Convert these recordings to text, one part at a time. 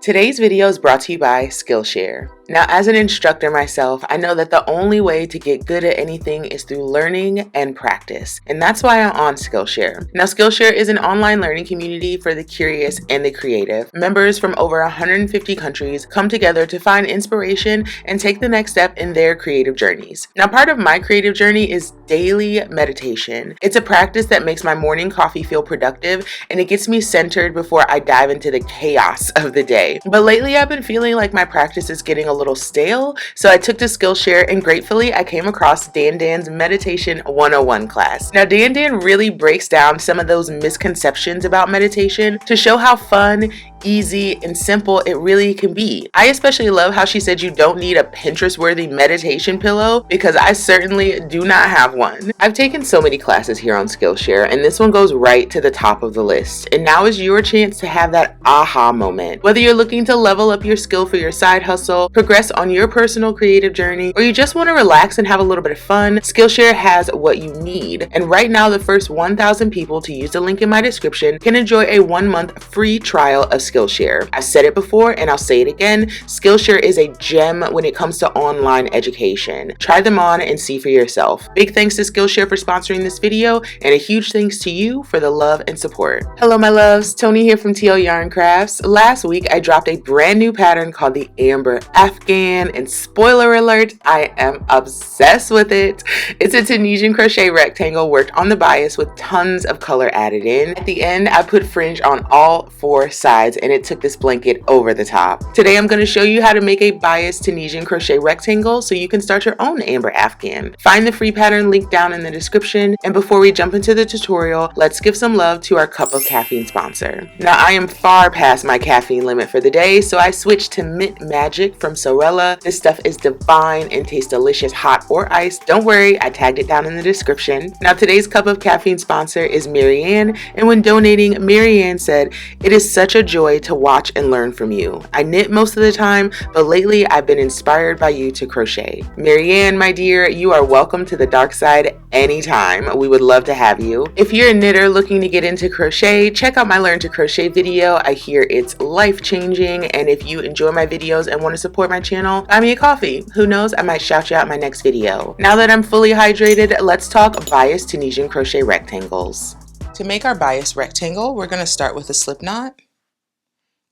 Today's video is brought to you by Skillshare. Now, as an instructor myself, I know that the only way to get good at anything is through learning and practice, and that's why I'm on Skillshare. Now, Skillshare is an online learning community for the curious and the creative. Members from over 150 countries come together to find inspiration and take the next step in their creative journeys. Now, part of my creative journey is daily meditation. It's a practice that makes my morning coffee feel productive, and it gets me centered before I dive into the chaos of the day. But lately I've been feeling like my practice is getting a little stale, so I took to Skillshare and gratefully I came across Dan's Meditation 101 class. Now Dan really breaks down some of those misconceptions about meditation to show how fun, easy, and simple it really can be. I especially love how she said you don't need a Pinterest-worthy meditation pillow, because I certainly do not have one. I've taken so many classes here on Skillshare, and this one goes right to the top of the list. And now is your chance to have that aha moment. Whether you're looking to level up your skill for your side hustle, progress on your personal creative journey, or you just want to relax and have a little bit of fun, Skillshare has what you need. And right now, the first 1,000 people to use the link in my description can enjoy a 1-month free trial of Skillshare. I've said it before and I'll say it again, Skillshare is a gem when it comes to online education. Try them on and see for yourself. Big thanks to Skillshare for sponsoring this video, and a huge thanks to you for the love and support. Hello my loves, Tony here from TL Yarn Crafts. Last week I dropped a brand new pattern called the Amber Afghan, and spoiler alert, I am obsessed with it. It's a Tunisian crochet rectangle worked on the bias with tons of color added in. At the end I put fringe on all 4 sides, and it took this blanket over the top. Today I'm going to show you how to make a bias Tunisian crochet rectangle so you can start your own Amber Afghan. Find the free pattern link down in the description, and before we jump into the tutorial, let's give some love to our cup of caffeine sponsor. Now I am far past my caffeine limit for the day, so I switched to Mint Magic from Sorella. This stuff is divine and tastes delicious hot or iced. Don't worry, I tagged it down in the description. Now today's cup of caffeine sponsor is Marianne, and when donating, Marianne said, "It is such a joy to watch and learn from you. I knit most of the time, but lately I've been inspired by you to crochet." Marianne, my dear, you are welcome to the dark side anytime. We would love to have you. If you're a knitter looking to get into crochet, check out my Learn to Crochet video. I hear it's life-changing, and if you enjoy my videos and want to support my channel, buy me a coffee. Who knows, I might shout you out in my next video. Now that I'm fully hydrated, let's talk bias Tunisian crochet rectangles. To make our bias rectangle, we're going to start with a slip knot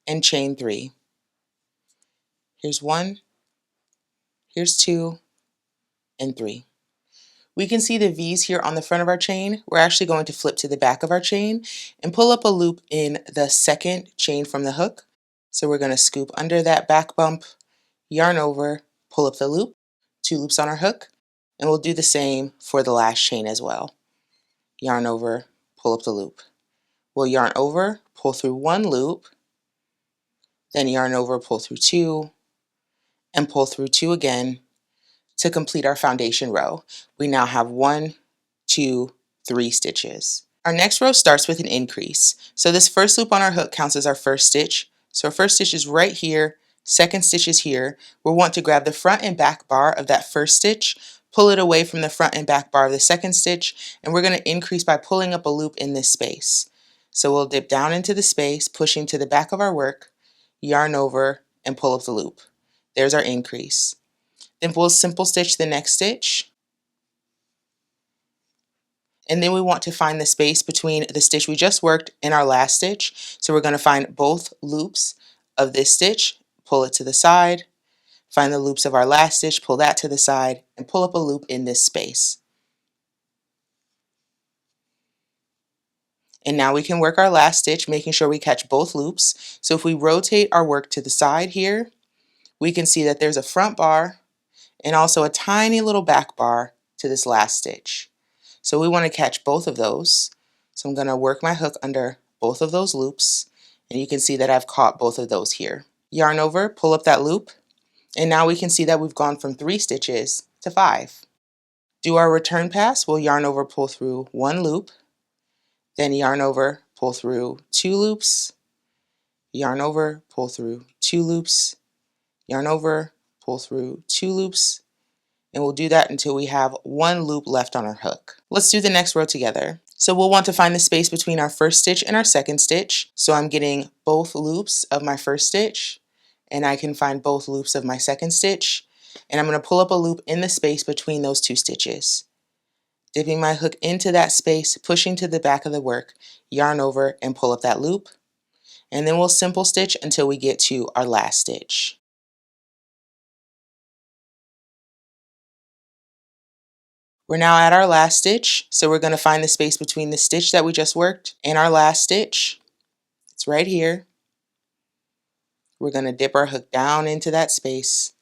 and chain 3. Here's 1, here's 2, and 3. We can see the V's here on the front of our chain. We're actually going to flip to the back of our chain and pull up a loop in the second chain from the hook. So we're going to scoop under that back bump, yarn over, pull up the loop, 2 loops on our hook, and we'll do the same for the last chain as well. Yarn over, pull up the loop. We'll yarn over, pull through 1 loop, then yarn over, pull through 2, and pull through 2 again to complete our foundation row. We now have 1, 2, 3 stitches. Our next row starts with an increase. So this first loop on our hook counts as our first stitch. So our first stitch is right here, second stitch is here. We'll want to grab the front and back bar of that first stitch, pull it away from the front and back bar of the second stitch, and we're going to increase by pulling up a loop in this space. So we'll dip down into the space, pushing to the back of our work, yarn over, and pull up the loop. There's our increase. Then we'll simple stitch the next stitch, and then we want to find the space between the stitch we just worked and our last stitch. So we're going to find both loops of this stitch, pull it to the side, find the loops of our last stitch, pull that to the side, and pull up a loop in this space. And now we can work our last stitch, making sure we catch both loops. So if we rotate our work to the side here, we can see that there's a front bar and also a tiny little back bar to this last stitch. So we want to catch both of those. So I'm going to work my hook under both of those loops, and you can see that I've caught both of those here. Yarn over, pull up that loop, and now we can see that we've gone from 3 stitches to 5. Do our return pass. We'll yarn over, pull through 1 loop, then yarn over, pull through 2 loops, yarn over, pull through 2 loops, yarn over, pull through 2 loops, and we'll do that until we have 1 loop left on our hook. Let's do the next row together. So we'll want to find the space between our first stitch and our second stitch. So I'm getting both loops of my first stitch, and I can find both loops of my second stitch, and I'm going to pull up a loop in the space between those two stitches. Dipping my hook into that space, pushing to the back of the work, yarn over and pull up that loop, and then we'll simple stitch until we get to our last stitch. We're now at our last stitch, so we're going to find the space between the stitch that we just worked and our last stitch. It's right here. We're going to dip our hook down into that space,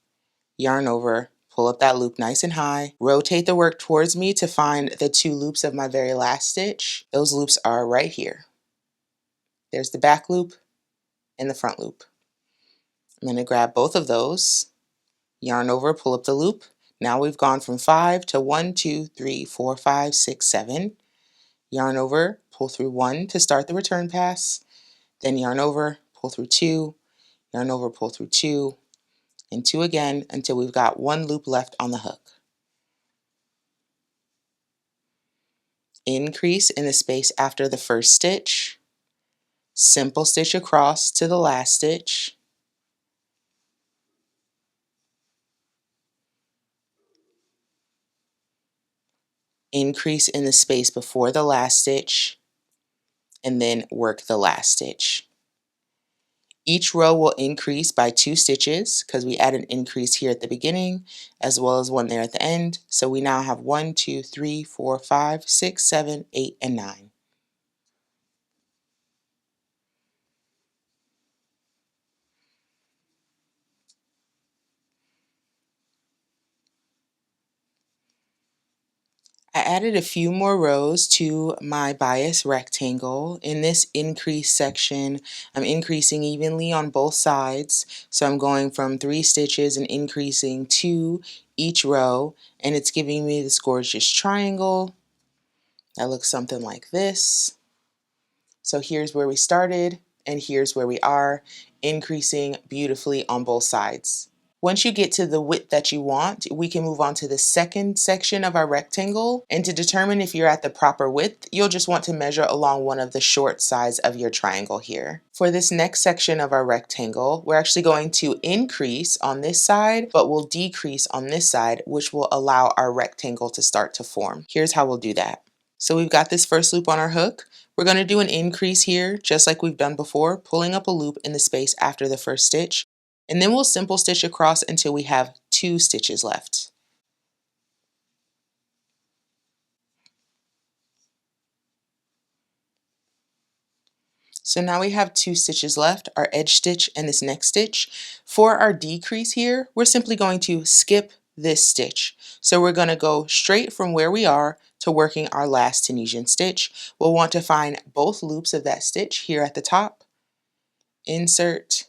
yarn over, pull up that loop nice and high, rotate the work towards me to find the two loops of my very last stitch. Those loops are right here. There's the back loop and the front loop. I'm going to grab both of those, yarn over, pull up the loop. Now we've gone from 5 to 1, 2, 3, 4, 5, 6, 7. Yarn over, pull through 1 to start the return pass, then yarn over, pull through 2, yarn over, pull through 2, and 2 again until we've got 1 loop left on the hook. Increase in the space after the first stitch, simple stitch across to the last stitch, increase in the space before the last stitch, and then work the last stitch. Each row will increase by 2 stitches because we add an increase here at the beginning as well as one there at the end. So we now have 1, 2, 3, 4, 5, 6, 7, 8, and 9. I added a few more rows to my bias rectangle. In this increase section, I'm increasing evenly on both sides. So I'm going from 3 stitches and increasing 2 each row, and it's giving me this gorgeous triangle that looks something like this. So here's where we started, and here's where we are, increasing beautifully on both sides. Once you get to the width that you want, we can move on to the second section of our rectangle. And to determine if you're at the proper width, you'll just want to measure along one of the short sides of your triangle here. For this next section of our rectangle, we're actually going to increase on this side, but we'll decrease on this side, which will allow our rectangle to start to form. Here's how we'll do that. So we've got this first loop on our hook. We're going to do an increase here, just like we've done before, pulling up a loop in the space after the first stitch. And then we'll simple stitch across until we have 2 stitches left. So now we have 2 stitches left, our edge stitch and this next stitch. For our decrease here, we're simply going to skip this stitch. So we're going to go straight from where we are to working our last Tunisian stitch. We'll want to find both loops of that stitch here at the top, insert,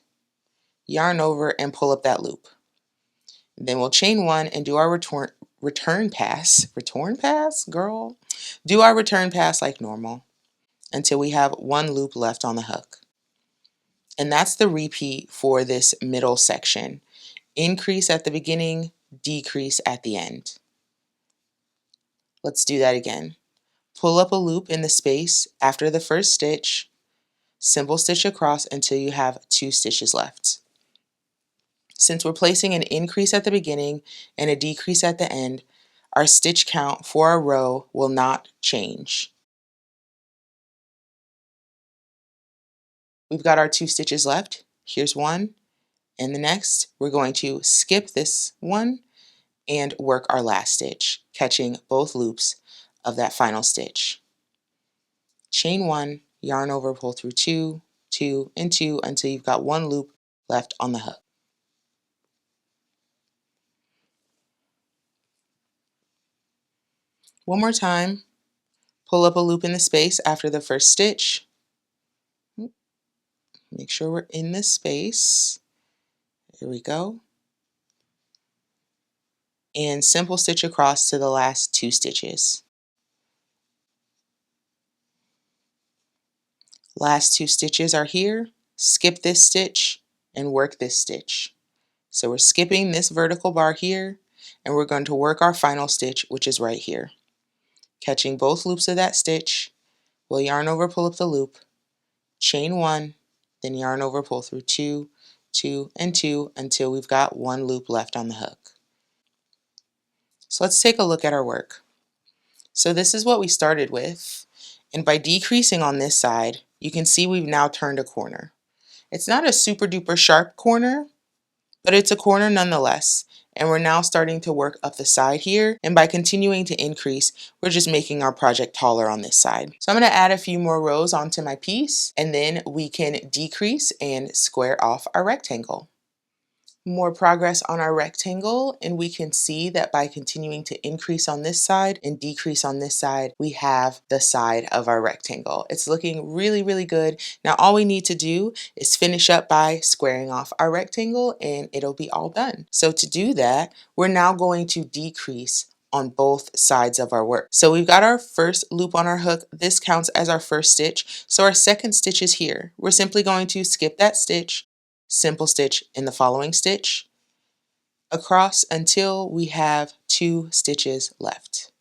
yarn over, and pull up that loop. Then we'll chain 1 and do our return pass, girl? Do our return pass like normal until we have 1 loop left on the hook. And that's the repeat for this middle section. Increase at the beginning, decrease at the end. Let's do that again. Pull up a loop in the space after the first stitch, simple stitch across until you have 2 stitches left. Since we're placing an increase at the beginning and a decrease at the end, our stitch count for our row will not change. We've got our 2 stitches left. Here's one, and the next we're going to skip this one and work our last stitch, catching both loops of that final stitch. Chain 1, yarn over, pull through 2, 2, and 2 until you've got 1 loop left on the hook. One more time, pull up a loop in the space after the first stitch. Make sure we're in the space. Here we go. And simple stitch across to the last 2 stitches. Last 2 stitches are here. Skip this stitch and work this stitch. So we're skipping this vertical bar here, and we're going to work our final stitch, which is right here. Catching both loops of that stitch we'll yarn over, pull up the loop, chain 1, then yarn over, pull through 2, 2, and 2 until we've got 1 loop left on the hook. So let's take a look at our work. So this is what we started with, and by decreasing on this side, you can see we've now turned a corner. It's not a super duper sharp corner, but it's a corner nonetheless. And we're now starting to work up the side here, and by continuing to increase, we're just making our project taller on this side. So I'm going to add a few more rows onto my piece, and then we can decrease and square off our rectangle. More progress on our rectangle, and we can see that by continuing to increase on this side and decrease on this side, we have the side of our rectangle. It's looking really, really good. Now all we need to do is finish up by squaring off our rectangle and it'll be all done. So to do that, we're now going to decrease on both sides of our work. So we've got our first loop on our hook. This counts as our first stitch. So our second stitch is here. We're simply going to skip that stitch, simple stitch in the following stitch, across until we have 2 stitches left.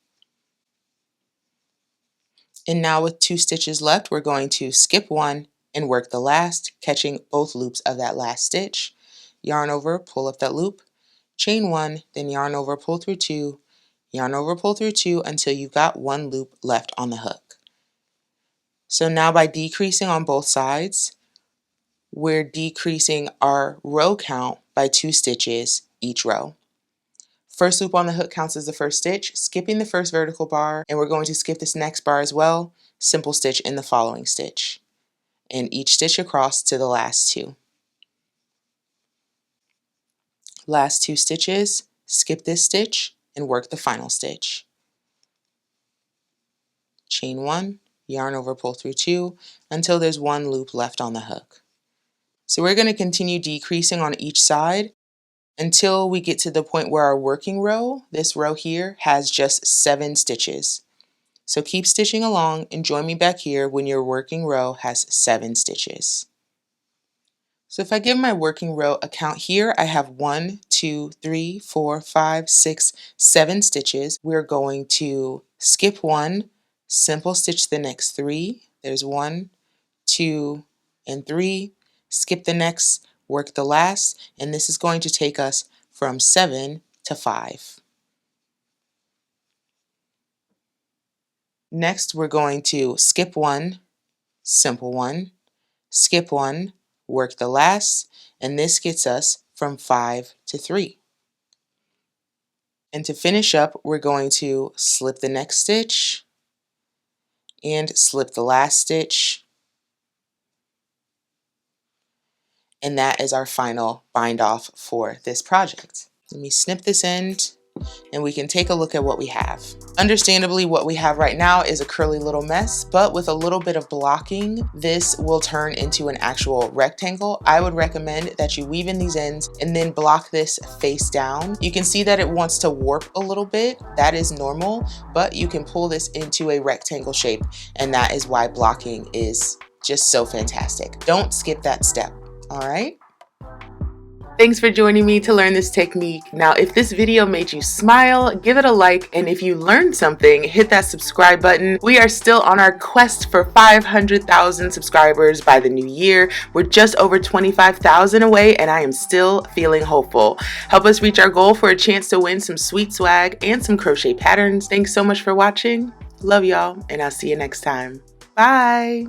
And now with 2 stitches left, we're going to skip 1 and work the last, catching both loops of that last stitch. Yarn over, pull up that loop, chain 1, then yarn over, pull through 2, yarn over, pull through 2 until you've got 1 loop left on the hook. So now by decreasing on both sides, we're decreasing our row count by 2 stitches each row. First loop on the hook counts as the first stitch, skipping the first vertical bar, and we're going to skip this next bar as well, simple stitch in the following stitch, and each stitch across to the last 2. Last 2 stitches, skip this stitch and work the final stitch. Chain 1, yarn over, pull through 2 until there's 1 loop left on the hook. So we're going to continue decreasing on each side until we get to the point where our working row, this row here, has just 7 stitches. So keep stitching along and join me back here when your working row has 7 stitches. So if I give my working row a count here, I have 1, 2, 3, 4, 5, 6, 7 stitches. We're going to skip 1, simple stitch the next 3. There's 1, 2, and 3. Skip the next, work the last, and this is going to take us from 7 to 5. Next, we're going to skip 1, simple 1, skip 1, work the last, and this gets us from 5 to 3. And to finish up, we're going to slip the next stitch and slip the last stitch. And that is our final bind off for this project. Let me snip this end and we can take a look at what we have. Understandably, what we have right now is a curly little mess, but with a little bit of blocking, this will turn into an actual rectangle. I would recommend that you weave in these ends and then block this face down. You can see that it wants to warp a little bit. That is normal, but you can pull this into a rectangle shape, and that is why blocking is just so fantastic. Don't skip that step. All right. Thanks for joining me to learn this technique. Now, if this video made you smile, give it a like, and if you learned something, hit that subscribe button. We are still on our quest for 500,000 subscribers by the new year. We're just over 25,000 away, and I am still feeling hopeful. Help us reach our goal for a chance to win some sweet swag and some crochet patterns. Thanks so much for watching. Love y'all, and I'll see you next time. Bye.